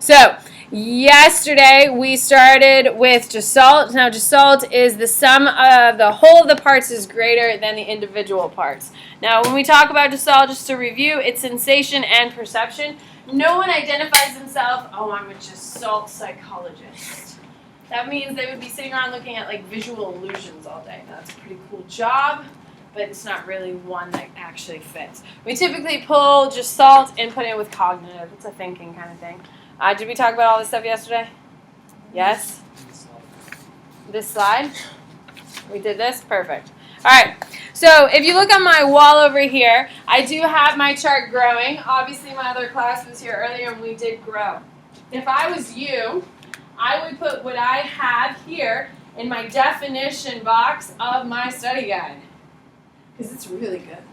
So, yesterday we started with Gestalt. Now, Gestalt is the sum of the whole of the parts is greater than the individual parts. Now, when we talk about Gestalt, just to review, it's sensation and perception. No one identifies themselves, oh, I'm a Gestalt psychologist. That means they would be sitting around looking at like visual illusions all day. Now, that's a pretty cool job, but it's not really one that actually fits. We typically pull Gestalt and put it with cognitive. It's a thinking kind of thing. Did we talk about all this stuff yesterday? Yes? This slide? We did this? Perfect. All right. So if you look on my wall over here, I do have my chart growing. Obviously, my other class was here earlier and we did grow. If I was you, I would put what I have here in my definition box of my study guide. Because it's really good.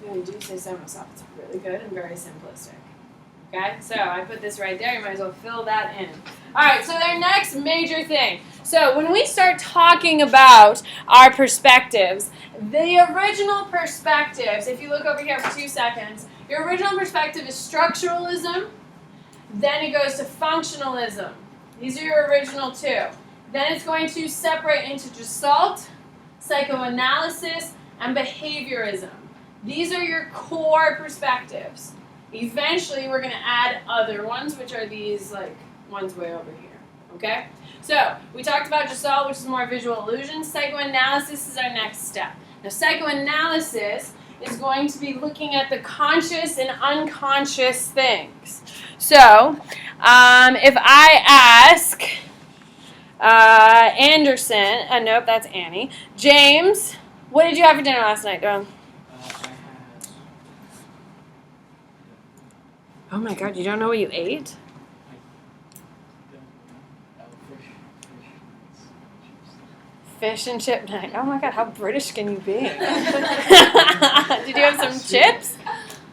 If I do say so myself, it's really good and very simplistic. Okay, so I put this right there. You might as well fill that in. All right, so their next major thing. So when we start talking about our perspectives, the original perspectives, if you look over here for 2 seconds, your original perspective is structuralism. Then it goes to functionalism. These are your original two. Then it's going to separate into Gestalt, psychoanalysis, and behaviorism. These are your core perspectives. Eventually, we're going to add other ones, which are these like ones way over here. Okay? So, we talked about Gestalt, which is more visual illusions. Psychoanalysis is our next step. Now, psychoanalysis is going to be looking at the conscious and unconscious things. So, if I ask Anderson, nope, that's Annie. James, what did you have for dinner last night, darling? Oh my God, you don't know what you ate? Fish and chip night. Oh my God, how British can you be? Did you have some chips?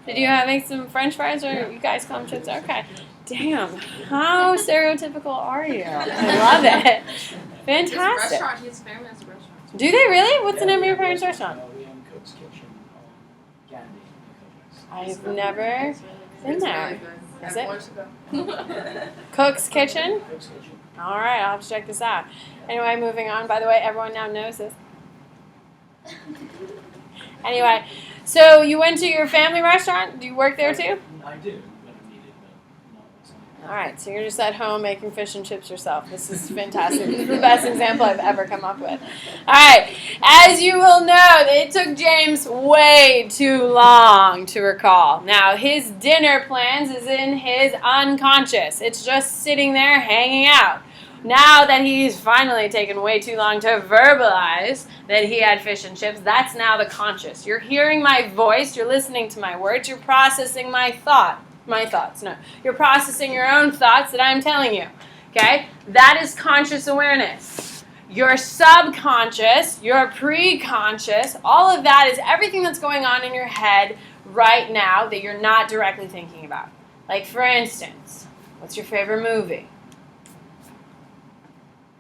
Did you make some French fries, or you guys call them chips? Okay. Damn, how stereotypical are you? I love it. Fantastic. His family has a restaurant. Do they really? What's the name of your parents' restaurant? We own Cook's Kitchen on Gandy. I've never been there. Is it? It? Cook's Kitchen? Cook's Kitchen. All right, I'll have to check this out. Anyway, moving on. By the way, everyone now knows this. Anyway, so you went to your family restaurant? Do you work there too? I do, when I'm needed, but not always. All right, so you're just at home making fish and chips yourself. This is fantastic. This is the best example I've ever come up with. All right, as you will know, it took James way too long to recall. Now, his dinner plans is in his unconscious. It's just sitting there hanging out. Now that he's finally taken way too long to verbalize that he had fish and chips, that's now the conscious. You're hearing my voice, you're listening to my words, you're processing my thoughts. No, you're processing your own thoughts that I'm telling you. Okay? That is conscious awareness. Your subconscious, your pre-conscious, all of that is everything that's going on in your head right now that you're not directly thinking about. Like, for instance, what's your favorite movie?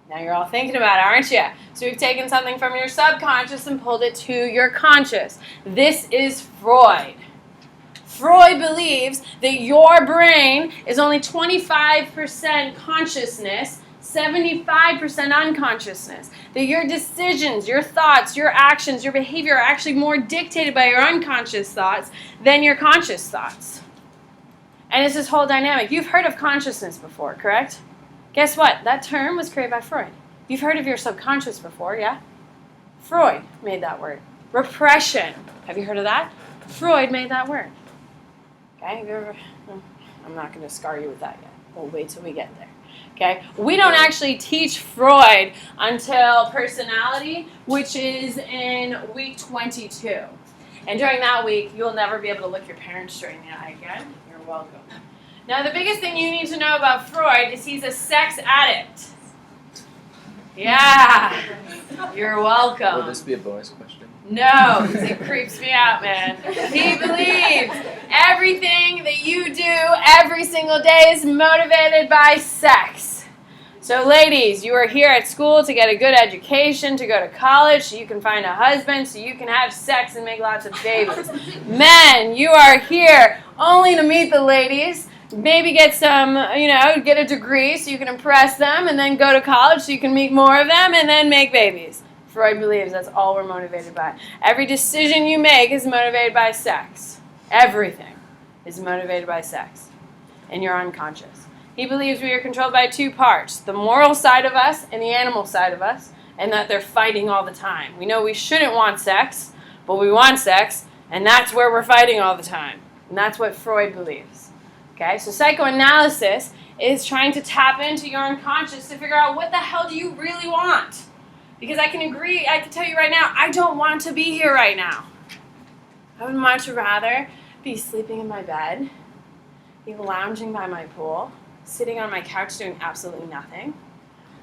Now you're all thinking about it, aren't you? So we've taken something from your subconscious and pulled it to your conscious. This is Freud. Freud believes that your brain is only 25% consciousness, 75% unconsciousness. That your decisions, your thoughts, your actions, your behavior are actually more dictated by your unconscious thoughts than your conscious thoughts. And it's this whole dynamic. You've heard of consciousness before, correct? Guess what? That term was created by Freud. You've heard of your subconscious before, yeah? Freud made that word. Repression. Have you heard of that? Freud made that word. Okay? I'm not going to scar you with that yet. We'll wait till we get there. Okay? We don't actually teach Freud until personality, which is in week 22. And during that week, you'll never be able to look your parents straight in the eye again. You're welcome. Now, the biggest thing you need to know about Freud is he's a sex addict. Yeah. You're welcome. Will this be a bonus question? No, because it creeps me out, man. He believes everything that you do every single day is motivated by sex. So ladies, you are here at school to get a good education, to go to college, so you can find a husband, so you can have sex and make lots of babies. Men, you are here only to meet the ladies, maybe get some, get a degree so you can impress them, and then go to college so you can meet more of them, and then make babies. Freud believes that's all we're motivated by. Every decision you make is motivated by sex. Everything is motivated by sex. And you're unconscious. He believes we are controlled by two parts, the moral side of us and the animal side of us, and that they're fighting all the time. We know we shouldn't want sex, but we want sex, and that's where we're fighting all the time. And that's what Freud believes. Okay, so psychoanalysis is trying to tap into your unconscious to figure out what the hell do you really want. Because I can tell you right now, I don't want to be here right now. I would much rather be sleeping in my bed, be lounging by my pool, sitting on my couch doing absolutely nothing.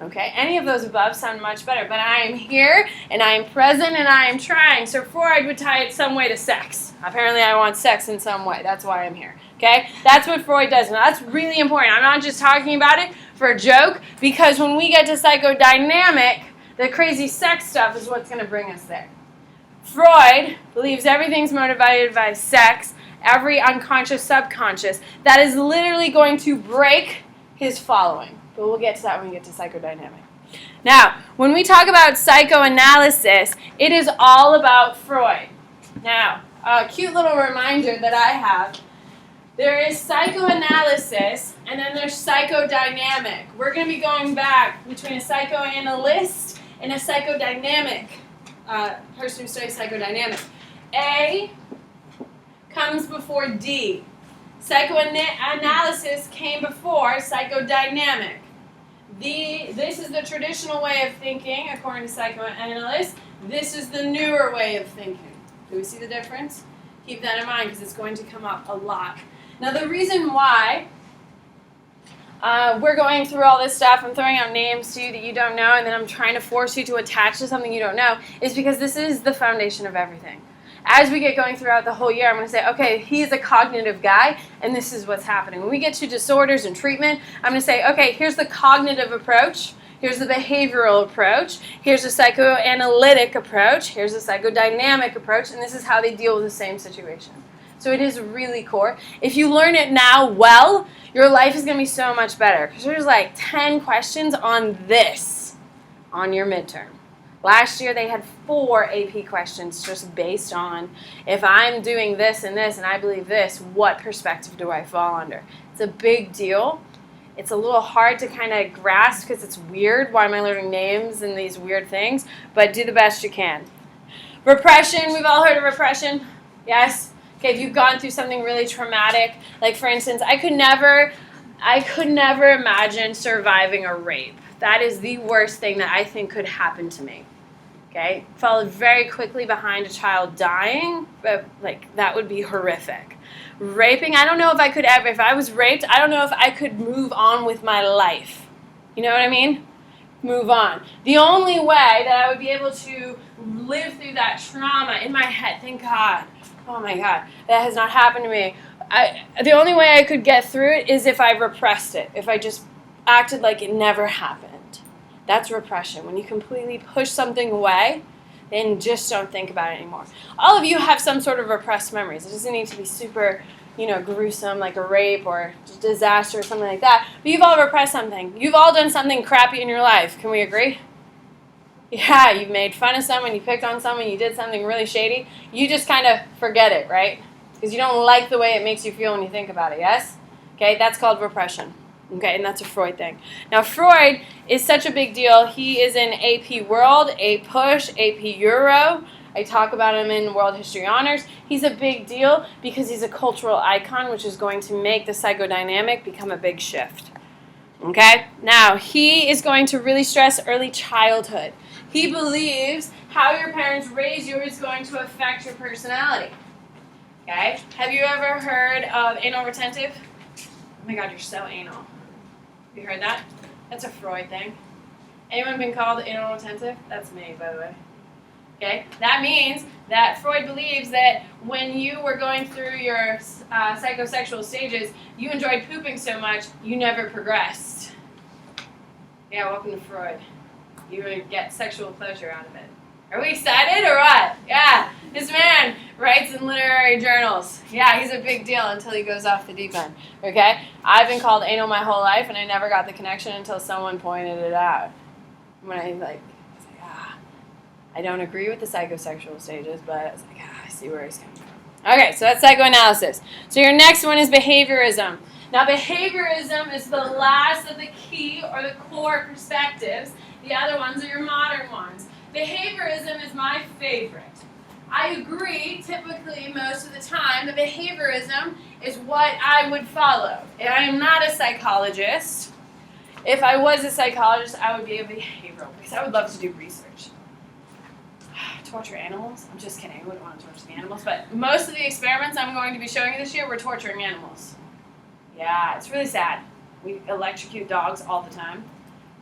Okay, any of those above sound much better, but I am here, and I am present, and I am trying. So Freud would tie it some way to sex. Apparently I want sex in some way. That's why I'm here. Okay, that's what Freud does. Now that's really important. I'm not just talking about it for a joke, because when we get to psychodynamic, the crazy sex stuff is what's going to bring us there. Freud believes everything's motivated by sex, every unconscious, subconscious. That is literally going to break his following. But we'll get to that when we get to psychodynamic. Now, when we talk about psychoanalysis, it is all about Freud. Now, a cute little reminder that I have, there is psychoanalysis and then there's psychodynamic. We're going to be going back between a psychoanalyst and a psychodynamic person who studies psychodynamic. A comes before D. Psychoanalysis came before psychodynamic. This is the traditional way of thinking, according to psychoanalysts. This is the newer way of thinking. Do we see the difference? Keep that in mind because it's going to come up a lot. Now, the reason why we're going through all this stuff, I'm throwing out names to you that you don't know, and then I'm trying to force you to attach to something you don't know, is because this is the foundation of everything. As we get going throughout the whole year, I'm going to say, okay, he's a cognitive guy, and this is what's happening. When we get to disorders and treatment, I'm going to say, okay, here's the cognitive approach, here's the behavioral approach, here's the psychoanalytic approach, here's the psychodynamic approach, and this is how they deal with the same situation. So it is really core. If you learn it now well, your life is going to be so much better. Because there's like 10 questions on this on your midterm. Last year they had 4 AP questions just based on if I'm doing this and I believe this, what perspective do I fall under? It's a big deal. It's a little hard to kind of grasp because it's weird. Why am I learning names and these weird things? But do the best you can. Repression, we've all heard of repression. Yes? Okay, if you've gone through something really traumatic, like for instance, I could never imagine surviving a rape. That is the worst thing that I think could happen to me. Okay, followed very quickly behind a child dying, but like that would be horrific. Raping, I don't know if I could ever, if I was raped, I don't know if I could move on with my life. You know what I mean? Move on. The only way that I would be able to live through that trauma in my head, thank God. Oh my God, that has not happened to me. The only way I could get through it is if I repressed it, if I just acted like it never happened. That's repression. When you completely push something away, then just don't think about it anymore. All of you have some sort of repressed memories. It doesn't need to be super, gruesome, like a rape or disaster or something like that. But you've all repressed something. You've all done something crappy in your life. Can we agree? Yeah, you made fun of someone, you picked on someone, you did something really shady. You just kind of forget it, right? Because you don't like the way it makes you feel when you think about it, yes? Okay, that's called repression. Okay, and that's a Freud thing. Now, Freud is such a big deal. He is in AP World, AP Euro. I talk about him in World History Honors. He's a big deal because he's a cultural icon, which is going to make the psychodynamic become a big shift. Okay? Now, he is going to really stress early childhood. He believes how your parents raise you is going to affect your personality. Okay? Have you ever heard of anal retentive? Oh my God, you're so anal. Have you heard that? That's a Freud thing. Anyone been called anal retentive? That's me, by the way. Okay? That means that Freud believes that when you were going through your psychosexual stages, you enjoyed pooping so much, you never progressed. Yeah, welcome to Freud. You would get sexual pleasure out of it. Are we excited or what? Yeah. This man writes in literary journals. Yeah, he's a big deal until he goes off the deep end. Okay? I've been called anal my whole life, and I never got the connection until someone pointed it out. When I was like, I don't agree with the psychosexual stages, but I was like, I see where he's coming from. Okay, so that's psychoanalysis. So your next one is behaviorism. Now, behaviorism is the last of the key or the core perspectives. The other ones are your modern ones. Behaviorism is my favorite. I agree, typically, most of the time, that behaviorism is what I would follow. And I am not a psychologist. If I was a psychologist, I would be a behavioral, because I would love to do research. Torture animals? I'm just kidding. I wouldn't want to torture the animals. But most of the experiments I'm going to be showing you this year were torturing animals. Yeah, it's really sad. We electrocute dogs all the time.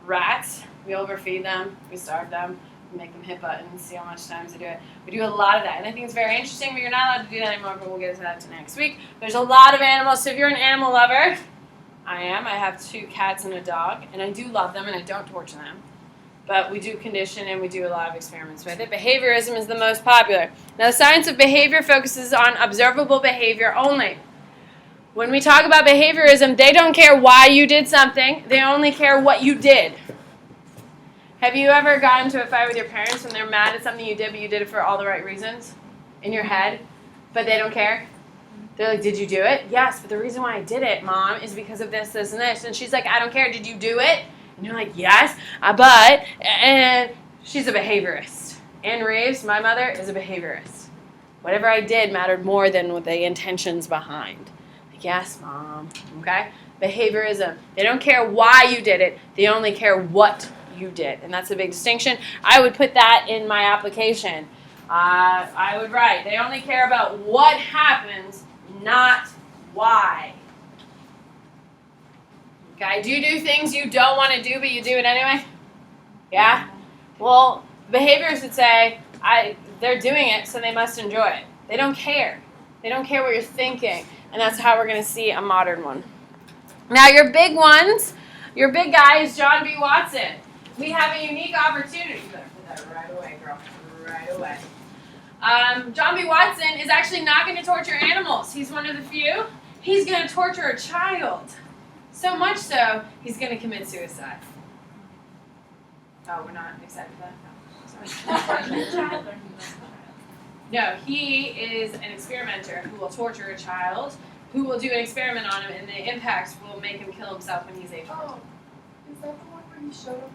Rats, we overfeed them, we starve them, we make them hit buttons, see how much times they do it. We do a lot of that, and I think it's very interesting, but you're not allowed to do that anymore, but we'll get to that next week. There's a lot of animals, so if you're an animal lover, I am. I have 2 cats and a dog, and I do love them, and I don't torture them. But we do condition, and we do a lot of experiments with it. Behaviorism is the most popular. Now, the science of behavior focuses on observable behavior only. When we talk about behaviorism, they don't care why you did something. They only care what you did. Have you ever gotten into a fight with your parents when they're mad at something you did, but you did it for all the right reasons in your head, but they don't care? They're like, did you do it? Yes, but the reason why I did it, Mom, is because of this, this, and this. And she's like, I don't care. Did you do it? And you're like, yes, but, and she's a behaviorist. Anne Reeves, my mother, is a behaviorist. Whatever I did mattered more than what the intentions behind. Yes, Mom. Okay? Behaviorism. They don't care why you did it. They only care what you did. And that's a big distinction. I would put that in my application. I would write, they only care about what happens, not why. Okay? Do you do things you don't want to do, but you do it anyway? Yeah? Well, behaviorists would say, they're doing it, so they must enjoy it. They don't care. They don't care what you're thinking. And that's how we're going to see a modern one. Now, your big ones, your big guy is John B. Watson. We have a unique opportunity. You better put that right away, girl. Right away. John B. Watson is actually not going to torture animals. He's one of the few. He's going to torture a child. So much so, he's going to commit suicide. Oh, we're not excited for that? No. Sorry. No, he is an experimenter who will torture a child, who will do an experiment on him, and the impacts will make him kill himself when he's age 14. Oh, is that the one where he showed up?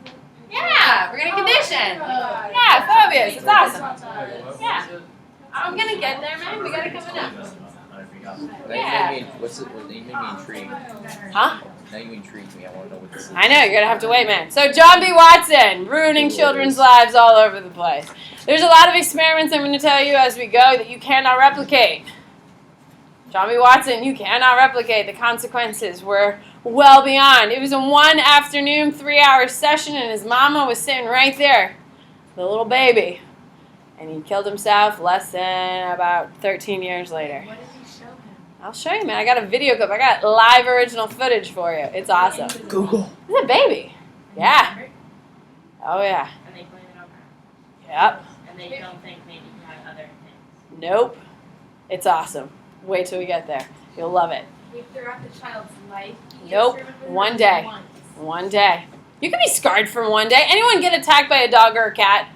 Yeah, we're going to condition. Yeah, phobias. It's awesome. Yeah. I'm going to get there, man. We got it coming up. Yeah. What's it? You made me intrigued. Huh? Now you intrigued me. I want to know what this is. I know, you're going to have to wait, man. So John B. Watson, ruining children's lives all over the place. There's a lot of experiments I'm going to tell you as we go that you cannot replicate. John B. Watson, you cannot replicate. The consequences were well beyond. It was a 1 afternoon, 3-hour session, and his mama was sitting right there, the little baby. And he killed himself less than about 13 years later. What did he show him? I'll show you, man. I got a video clip. I got live original footage for you. It's awesome. Google. It's a baby. Yeah. Oh, yeah. And they blame it on her. Yep. And they don't think maybe you have other things. Nope. It's awesome. Wait till we get there. You'll love it. Throughout the child's life. Nope. One day. One day. You can be scarred from one day. Anyone get attacked by a dog or a cat?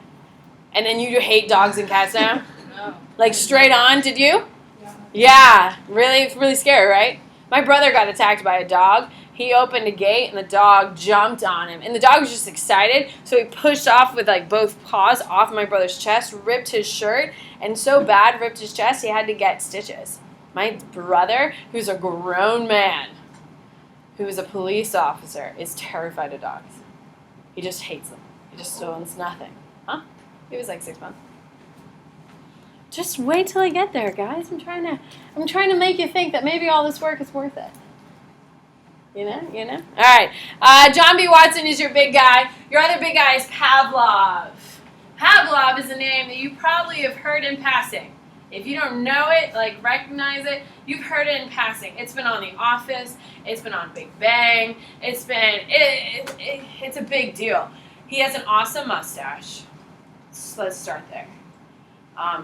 And then you hate dogs and cats now? No. Like straight on, did you? Yeah. Yeah. Really scary, right? My brother got attacked by a dog. He opened a gate and the dog jumped on him. And the dog was just excited. So he pushed off with like both paws off my brother's chest, ripped his shirt, and so bad ripped his chest he had to get stitches. My brother, who's a grown man, who is a police officer, is terrified of dogs. He just hates them. He just owns nothing. Huh? He was like 6 months. Just wait till I get there, guys. I'm trying to make you think that maybe all this work is worth it. You know? All right. John B. Watson is your big guy. Your other big guy is Pavlov. Pavlov is a name that you probably have heard in passing. If you don't know it, like recognize it, you've heard it in passing. It's been on The Office. It's been on Big Bang. It's a big deal. He has an awesome mustache. let's start there.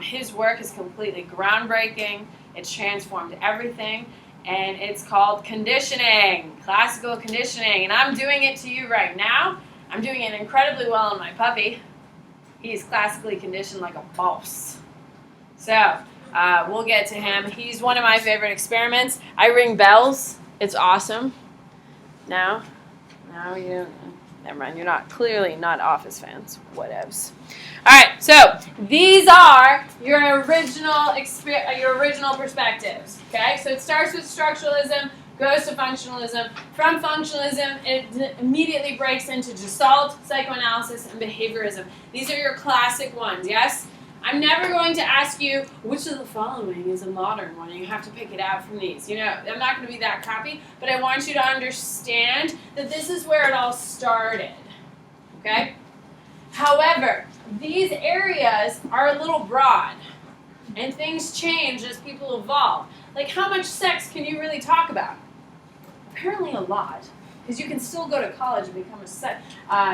His work is completely groundbreaking. It's transformed everything, and it's called conditioning, classical conditioning. And I'm doing it to you right now. I'm doing it incredibly well on my puppy. He's classically conditioned like a boss. So we'll get to him. He's one of my favorite experiments. I ring bells. It's awesome. Now you. Never mind. You're clearly not Office fans. Whatevs. All right. So these are your original perspectives. Okay. So it starts with structuralism, goes to functionalism. From functionalism, it immediately breaks into Gestalt, psychoanalysis, and behaviorism. These are your classic ones. Yes. I'm never going to ask you which of the following is a modern one, and you have to pick it out from these. You know, I'm not going to be that crappy, but I want you to understand that this is where it all started. Okay? However, these areas are a little broad, and things change as people evolve. Like, how much sex can you really talk about? Apparently a lot, because you can still go to college and become a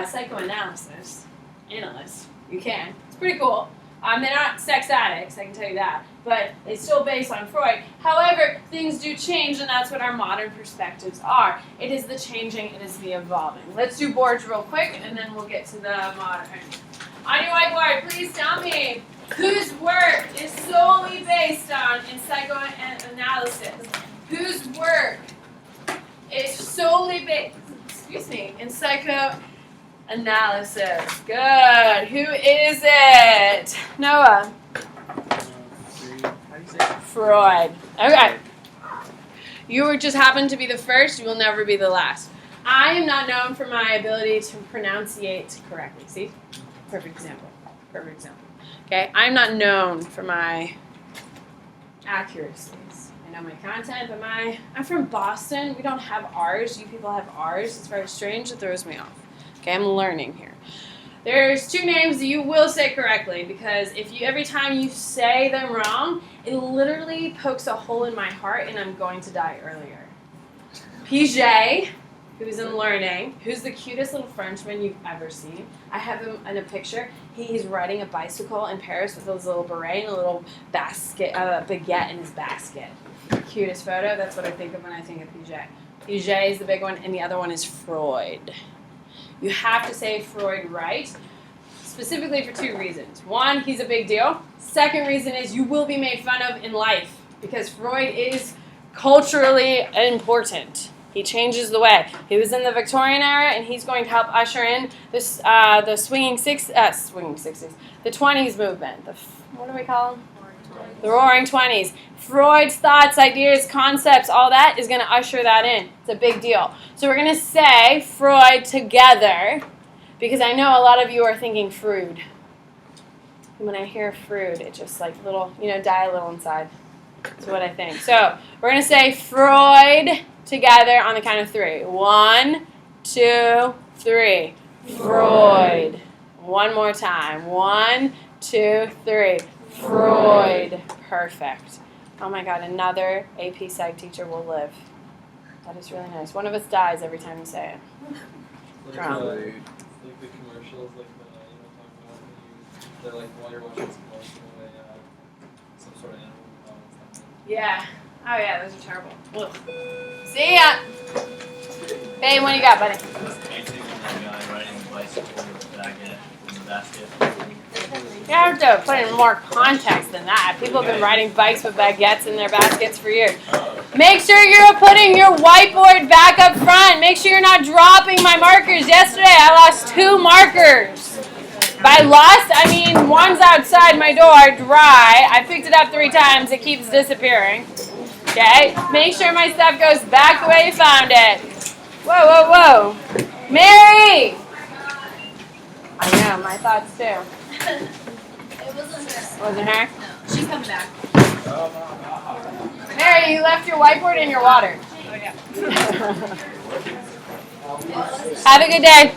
psychoanalyst analyst. You can. It's pretty cool. They're not sex addicts, I can tell you that, but it's still based on Freud. However, things do change, and that's what our modern perspectives are. It is the changing, it is the evolving. Let's do boards real quick, and then we'll get to the modern. On your whiteboard, please tell me whose work is solely based on in psychoanalysis. Whose work is solely based, in psychoanalysis. Good. Who is it? Noah. Freud. Okay. You just happen to be the first. You will never be the last. I am not known for my ability to pronunciate correctly. See? Perfect example. Perfect example. Okay. I'm not known for my accuracies. I know my content, but I'm from Boston. We don't have R's. You people have R's. It's very strange. It throws me off. Okay, I'm learning here. There's two names that you will say correctly, because every time you say them wrong, it literally pokes a hole in my heart and I'm going to die earlier. PJ, who's in learning, who's the cutest little Frenchman you've ever seen. I have him in a picture. He's riding a bicycle in Paris with his little beret and a little baguette in his basket. Cutest photo. That's what I think of when I think of PJ. PJ is the big one, and the other one is Freud. You have to say Freud right, specifically for two reasons. One, he's a big deal. Second reason is you will be made fun of in life, because Freud is culturally important. He changes the way. He was in the Victorian era, and he's going to help usher in this the swinging 60s, the 20s movement. What do we call them? The Roaring 20s. Freud's thoughts, ideas, concepts, all that is going to usher that in. It's a big deal. So we're going to say Freud together, because I know a lot of you are thinking Freud. And when I hear Freud, it just like little, die a little inside. That's what I think. So we're going to say Freud together on the count of 3. 1, 2, 3. Freud. One more time. 1, 2, 3. Freud. Perfect. Oh my God, another AP Psych teacher will live. That is really nice. One of us dies every time you say it. Like the commercials, they're like while you're watching some commercial, some sort of animal. Yeah. Oh yeah, those are terrible. Ugh. See ya. Babe, what do you got, buddy? I see one guy riding a bicycle with a baguette in the basket. You have to put in more context than that. People have been riding bikes with baguettes in their baskets for years. Make sure you're putting your whiteboard back up front. Make sure you're not dropping my markers. Yesterday, I lost 2 markers. By lost, I mean one's outside my door, dry. I picked it up 3 times. It keeps disappearing. Okay? Make sure my stuff goes back the way you found it. Whoa, whoa, whoa. Mary! I know, my thoughts too. It wasn't her. Wasn't her? No, she's coming back. Mary, you left your whiteboard in your water. Oh, yeah. Have a good day.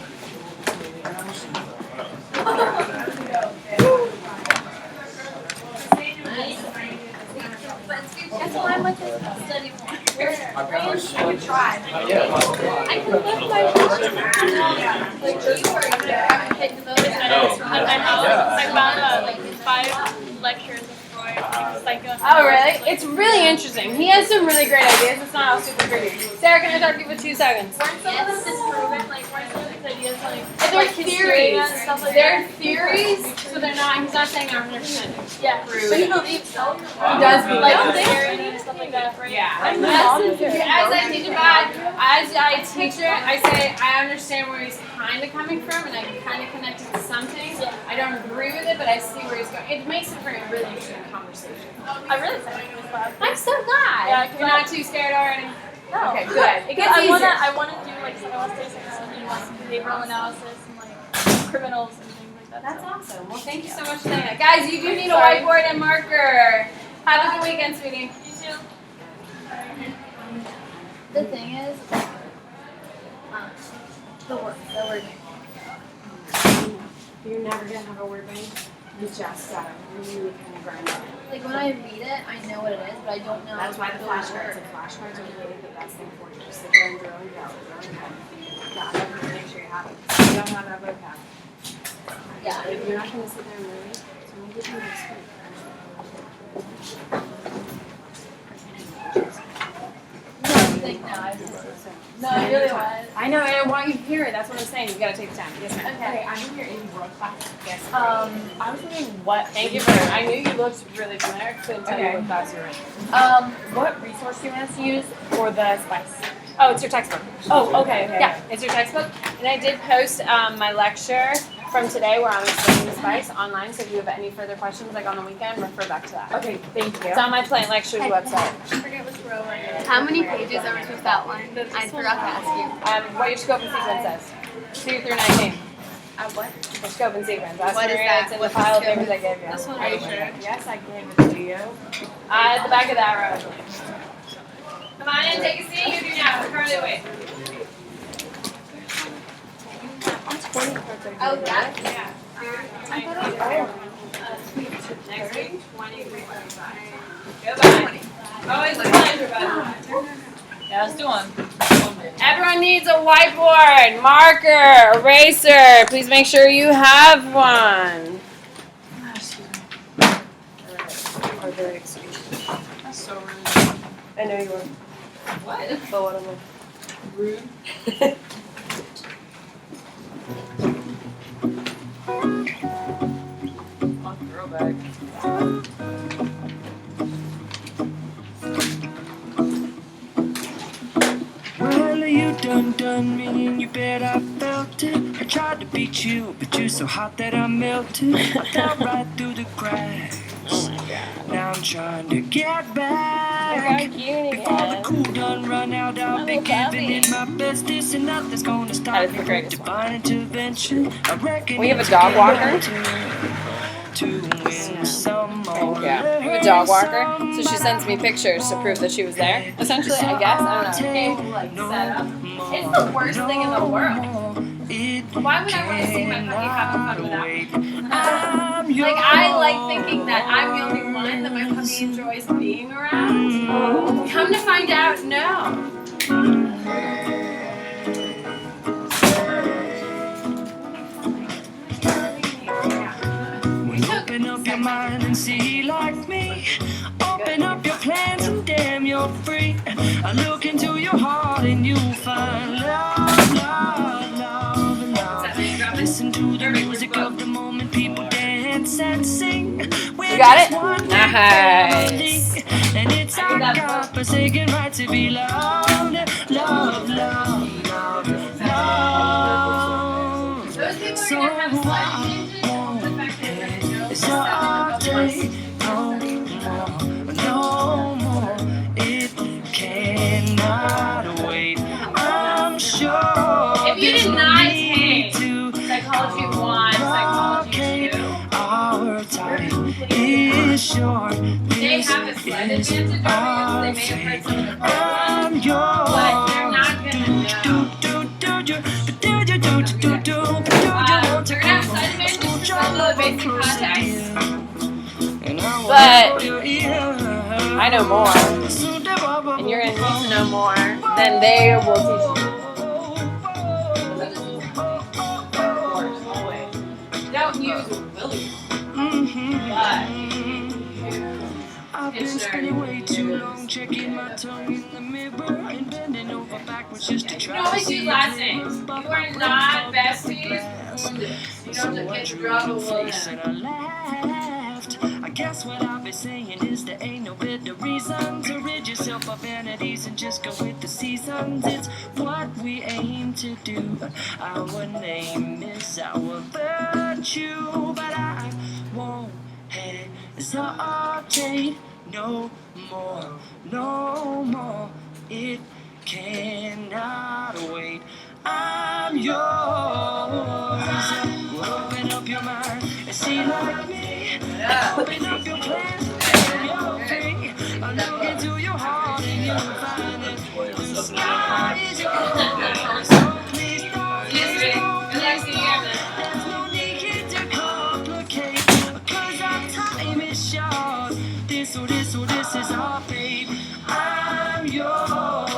That's why I went to study for. I tried. I can lift my watch. Like you were there. I haven't taken the photos. No, I found like 5 lectures of Freud. Oh, really? It's really interesting. He has some really great ideas. It's not all super pretty. Sarah, can I talk to you for 2 seconds? Weren't some of them disproven? Like, weren't some of these ideas like They're history and theories. stuff like They're that? theories, so they're not. He's not saying 100%. Yeah. True. But he believes so. He does believe Like it. theory and stuff like that, right? Yeah. I'm As I teach about, as I teach it, I say I understand where he's kind of coming from, and I can kind of connect it to some things. I don't agree with it, but I see where he's going. It makes it for a really interesting conversation. I'm really excited for this class. I'm so glad. Yeah, 'cause You're not too scared already. No. Okay, good. It gets I easier. wanna do like some LSAs and like behavioral analysis and like criminals and things like that. That's so. awesome. Well, thank you so much for saying that. Guys, you do need a whiteboard and marker. Have a good weekend, sweetie. You too. The thing is, the word. You're never gonna have a word bank. You just gotta really kind of grind on it. Like when I read it, I know what it is, but I don't know. That's why the flashcards and flashcards are really the best thing for you. Just sit there and drill and go. Gotta make sure you have it. So you don't have that vocab. Yeah. If you're not gonna sit there and read, so maybe you can just speak. No, it really was. I know, and I want you to hear it. That's what I'm saying. You gotta take the time. Yes, ma'am. Okay. I'm in your indie world class. Yes. I was wondering what. Thank you for. I knew you looked really familiar. I couldn't tell you Okay. what class you're in. What resource do you want us to use for the spice? Oh, it's your textbook. Oh, okay, okay. Yeah, it's your textbook. And I did post my lecture from today where I'm explaining the spice online. So if you have any further questions, like on the weekend, refer back to that. Okay, thank you. It's on my Plant Lectures website. I forget which row we're in. How many pages are we supposed to outline? I forgot to ask you. What your scope and sequence says. 2 through 19. What? Your scope and sequence. Ask What is Maria, that? It's in the What's file of the scope? papers I gave you. This one Are you right sure? here. Yes, I gave it to you. At the back of that row, I believe. Come on in, take a seat. You do now. Currently wait. Oh, that? Yeah. I thought it was Next week, 23:45. Goodbye. Always a pleasure, by the way. Yeah, let's do one. Everyone needs a whiteboard, marker, eraser. Please make sure you have one. Or very excused. That's so rude. I know you were. What? But what am I? Rude. On throwback. Well, you done me and you bet I felt it. I tried to beat you, but you're so hot that I melted. I fell right through the cracks. Now I'm trying to get back. Before the cool done run out, I'll be giving it my bestest, and nothing's gonna stop That is me the with greatest divine intervention. I reckon We have a it's dog walker. to win some more. Yeah, we have a dog walker. So she sends me pictures to prove that she was there. Essentially, I guess. I don't know. Game like set up. It's the worst thing in the world. Why would I want to see my puppy having fun without me? Like, I like thinking that I'm the only one that my puppy enjoys being around. Come to find out, no. Open up your mind and see like me. Open up your plans and damn, you're free. I look into your heart and you'll find love, love, love, love. Listen to the music of the moment, people dance and sing. You got it? Nice. And it's our God-forsaken right to be loved, love, love, love, love. Those people So are gonna have I slight won't changes. hesitate no more. It cannot wait. I'm sure If you did there's no not need take to Psychology 1, Psychology 2. our time is short. They This have a slight is advantage over you. our They may have heard fate. some of the I'm programs, yours. but they're not gonna know. They're gonna have side advantages for some of the basic context, but I know more, and you're gonna need to know more than they will teach you. No, been spending way too long checking my tongue in the mirror and bending over backwards just to try You always to see use last it names. clearer, but You my are brain not felt like besties. glass. You So don't I get drew trouble a with face them. and I laughed. I guess what I've been saying is there ain't no better reason to rid yourself of vanities and just go with the seasons. It's what we aim to do. Our name is our virtue, but I won't hesitate no more, no more. It cannot wait. I'm yours. Open up your mind and see like me. Open up your plans and you're free. I look into your heart and you'll find that the sky is yours. So please don't Yes, There's sweetie. no need to complicate, 'cause our time is short. This is our fate. I'm yours.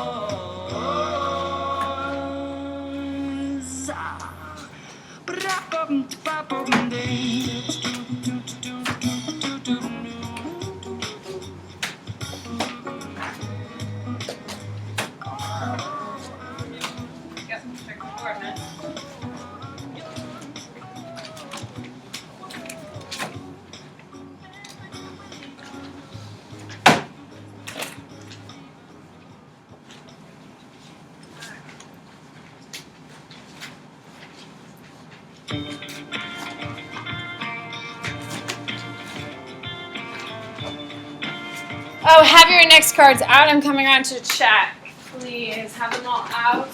Yep, check the board, man. Oh, have your index cards out. I'm coming around to chat. Please have them all out.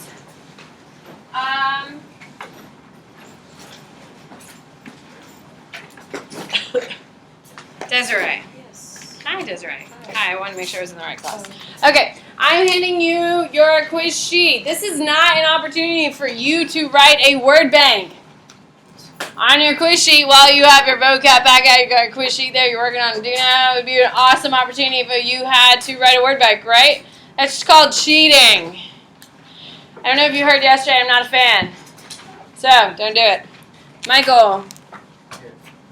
Desiree. Yes. Hi, Desiree. Hi, I want to make sure I was in the right class. Okay, I'm handing you your quiz sheet. This is not an opportunity for you to write a word bank. On your quiz sheet, while you have your vocab back out, you got a quiz sheet there you're working on to do now. It would be an awesome opportunity if you had to write a word bank, right? That's called cheating. I don't know if you heard yesterday, I'm not a fan. So, don't do it. Michael.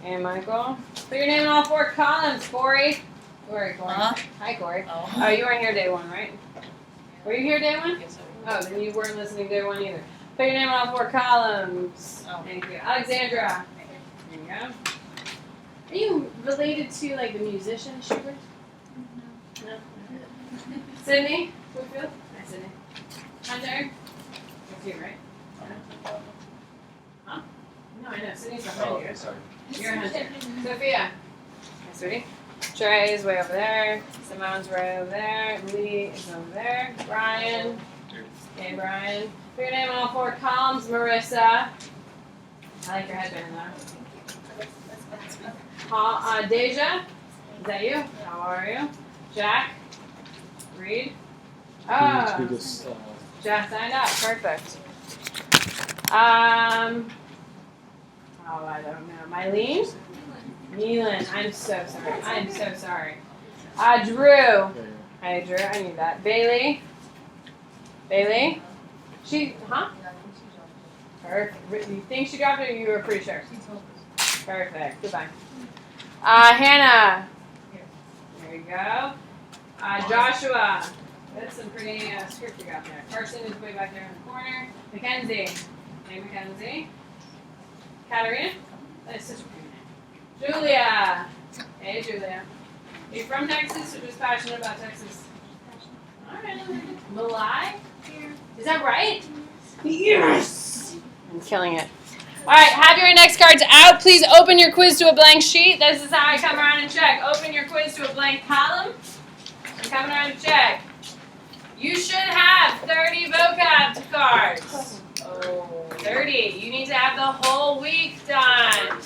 Hey, Michael. Put your name in all 4 columns, Corey. Corey. Hi, Corey. Oh, you weren't here day 1, right? Were you here day 1? Yes, Oh, then you weren't listening day 1 either. Put your name in all 4 columns. Oh. Thank you. Alexandra. There you go. Are you related to, like, the musician Schubert? No. Sydney? Whitfield? Hi, Sydney. Hunter? That's you, right? Huh? No, I know. Sydney's behind you. sorry. You're a hunter. Sophia. Hi, sweetie. Trey is way over there. Simone's right over there. Lee is over there. Brian. Hey, Brian. Put your name on all 4 columns, Marissa. I like your headband, though. Deja. Is that you? How are you? Jack. Reed. We Oh. just, Jack signed up. Perfect. Oh, I don't know. Mylene? Neelan. I'm so sorry. I'm so sorry. Drew. Hi, Drew. I knew that. Bailey? Bailey? She, huh? Perfect. You think she dropped it or you were pretty sure? Perfect. Goodbye. Hannah. There you go. Joshua. That's some pretty script you got there. Carson is way back there in the corner. Mackenzie. Hey, Mackenzie. Katarina. That is such a pretty name. Julia. Hey, Julia. Are you from Texas or just passionate about Texas? Alright. Malai? Is that right? Yes! I'm killing it. Alright, have your index cards out. Please open your quiz to a blank sheet. This is how I come around and check. Open your quiz to a blank column. I'm coming around to check. You should have 30 vocab cards. Oh, 30. You need to have the whole week done.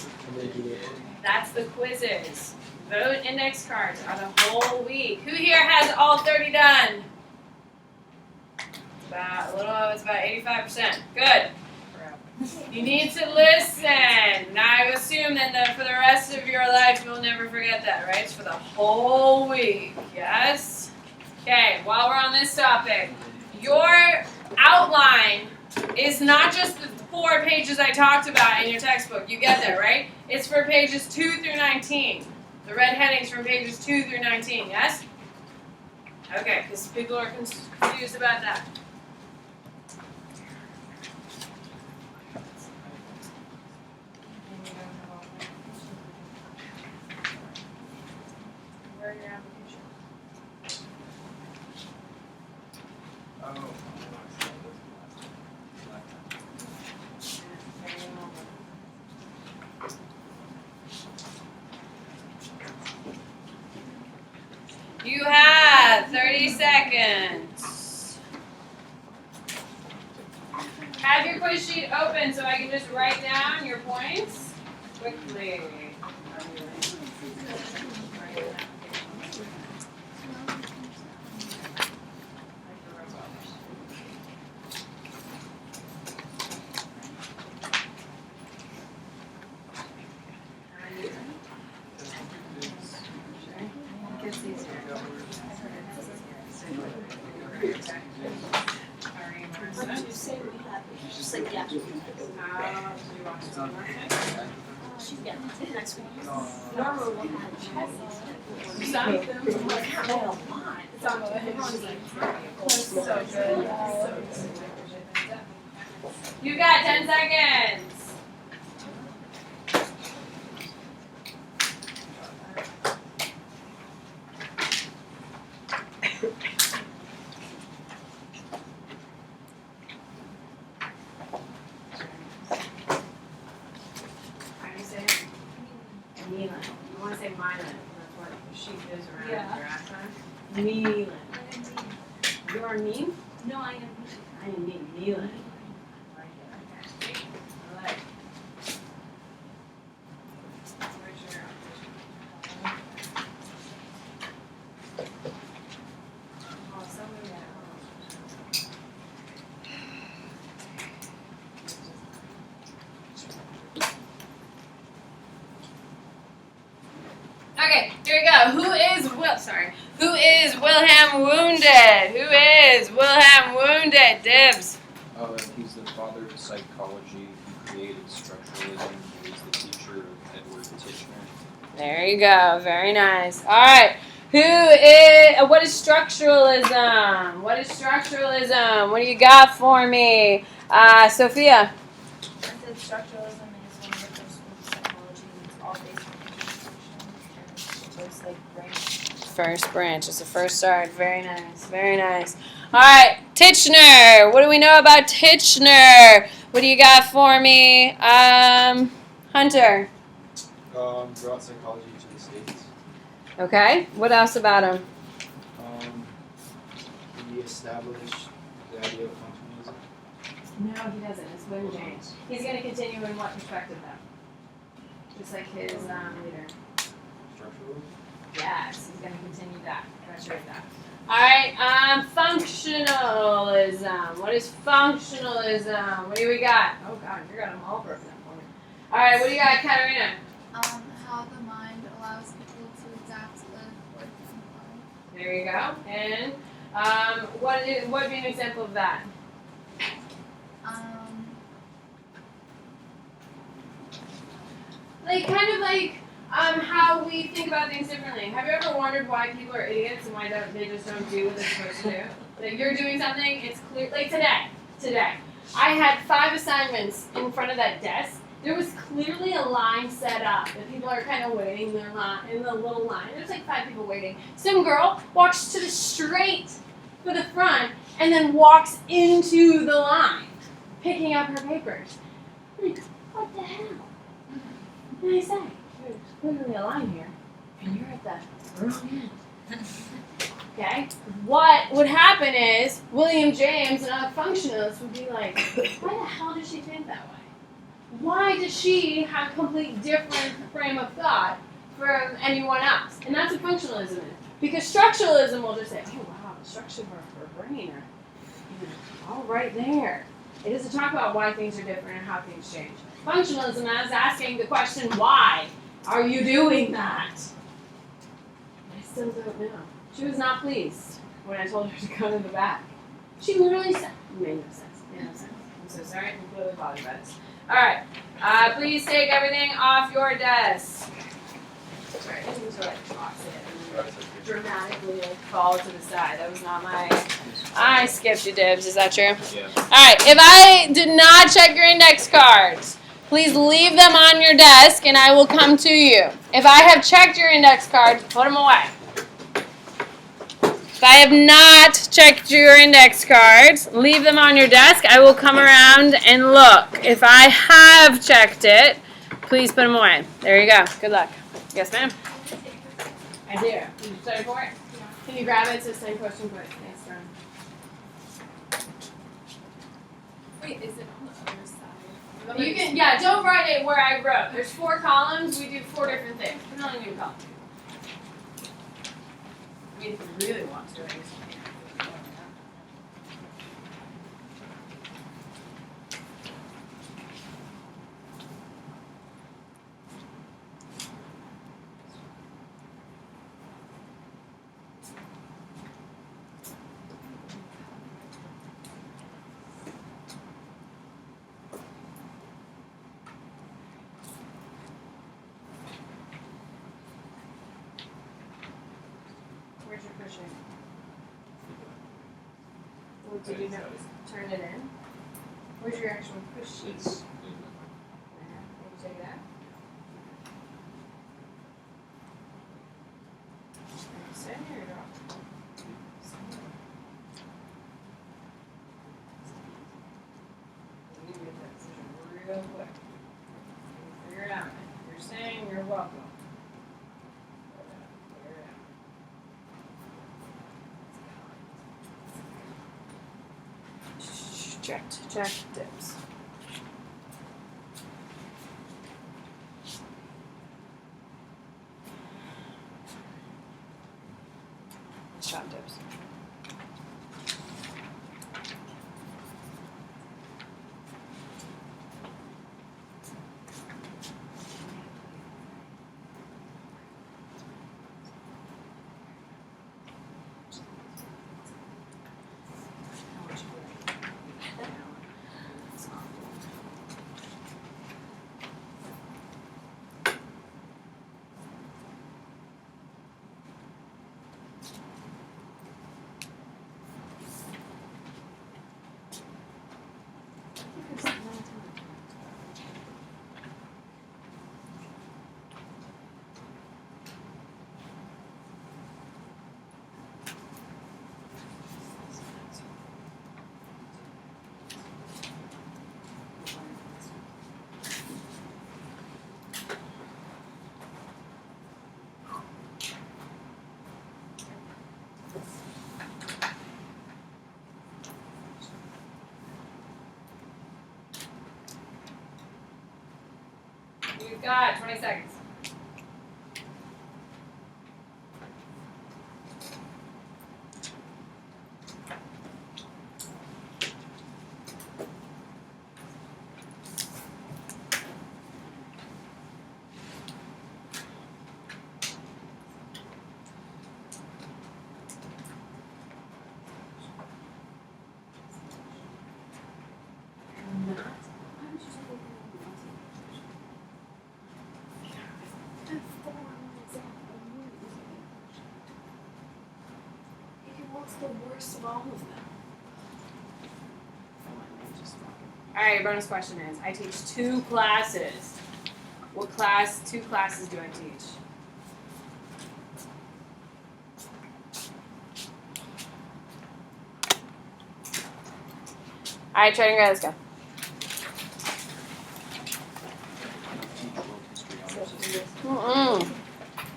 That's the quizzes. Vote index cards are the whole week. Who here has all 30 done? It's about 85%. Good. You need to listen. Now I assume that for the rest of your life you'll never forget that, right? It's for the whole week. Yes? Okay, while we're on this topic, your outline is not just the 4 pages I talked about in your textbook. You get that, right? It's for pages 2 through 19. The red headings from pages 2 through 19, yes? Okay, because people are confused about that. Where are your applications? You have 30 seconds. Have your quiz sheet open so I can just write down your points quickly. Just like, yeah. Yeah, next week. Normally we'll have Some? it's on So good. You got 10 seconds. How do you say it? Milan. You want to say Milan. That's what the sheep is around your accent. Milan. You are mean? No, I am. I am mean. Milan. I like it. I like it. Where's your oh, somebody that. Okay, here we go. Who is Wilhelm Wounded? Who is Wilhelm Wounded? Dibs. He's the father of psychology. He created structuralism. He was the teacher of Edward Titchener. There you go. Very nice. All right. What is structuralism? What is structuralism? What do you got for me? Sophia. I said structuralism is one of the first schools of psychology. It's all based on construction and it's like branch. First branch. It's the first start. Very nice. Very nice. All right. Titchener. What do we know about Titchener? What do you got for me? Hunter. Brought psychology to the States. Okay. What else about him? He established the idea of functionalism. No, he doesn't. It's William James. He's going to continue in what perspective, though? Just like his leader. Structuralism. Yes, he's going to continue that. That's right. That. All right. Functionalism. What is functionalism? What do we got? Oh God, you got them all broken up for me. All right. What do you got, Katarina? How the mind allows people to adapt, live, work, and There you go. And what would be an example of that? Like kind of like how we think about things differently. Have you ever wondered why people are idiots and why they just don't do what they're supposed to do? Like you're doing something, it's clear. Like today, I had 5 assignments in front of that desk. There was clearly a line set up that people are kind of waiting their line in the little line. There's like 5 people waiting. Some girl walks to the straight for the front and then walks into the line, picking up her papers. I'm like, what the hell? And I say, there's clearly a line here, and you're at the wrong end. Okay? What would happen is William James and other functionalists would be like, why the hell does she think that way? Why does she have a completely different frame of thought from anyone else? And that's what functionalism is. Because structuralism will just say, oh wow, the structure of her brain are all right there. It doesn't talk about why things are different and how things change. Functionalism is asking the question, why are you doing that? I still don't know. She was not pleased when I told her to go to the back. She literally said, it made no sense. It made no sense. I'm so sorry. I'm completely bothered by this. All right. Please take everything off your desk. Sorry. to like toss it and dramatically like fall to the side. That was not my. I skipped you, Dibs. Is that true? Yeah. All right. If I did not check your index cards, please leave them on your desk, and I will come to you. If I have checked your index cards, put them away. If I have not checked your index cards, leave them on your desk. I will come around and look. If I have checked it, please put them away. There you go. Good luck. Yes, ma'am? I do. Can you study for it? Can you grab it? It's the same question, but next turn. Wait, is it on the other side? You can, yeah, don't write it where I wrote. There's 4 columns. We do 4 different things. Put it on a new column. I mean, if you really want to, I guess you can. Where's your pushing? What did you notice? Turn it in. Where's your actual push sheet? It's Can you take it out? Sit in here, drop. You can get that decision real quick. Figure it out. If you're saying you're welcome. Figure it out. Check dips. Shot dips. You've got 20 seconds. What's the worst of all of them? All right, your bonus question is, I teach 2 classes. What class, 2 classes do I teach? All right, trading grad, let's go.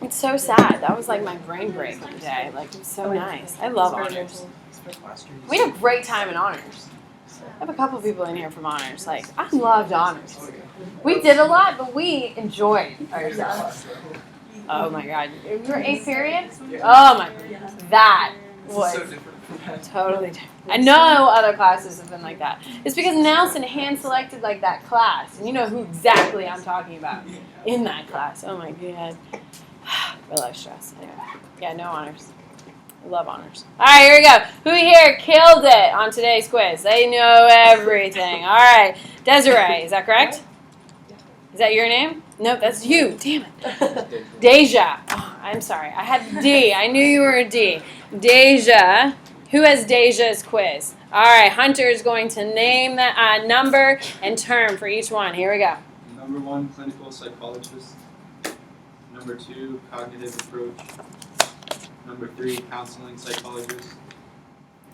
It's so sad. That was like my brain break of the day. Like, it was so nice. I love honors. We had a great time in honors. I have a couple people in here from honors. Like, I loved honors. We did a lot, but we enjoyed ourselves. Oh my God. Your 8th period? Oh my God. That was totally different. I know other classes have been like that. It's because Nelson hand selected like that class. And you know who exactly I'm talking about in that class. Oh my God. Real life stress. Anyway. Yeah, no honors. I love honors. All right, here we go. Who here killed it on today's quiz? They know everything. All right. Desiree, is that correct? Is that your name? Nope, that's you. Damn it. Deja. Oh, I'm sorry. I had D. I knew you were a D. Deja. Who has Deja's quiz? All right. Hunter is going to name the number and term for each one. Here we go. Number 1, clinical psychologist. Number 2, cognitive approach. Number 3, counseling psychologist.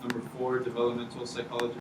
Number 4, developmental psychologist.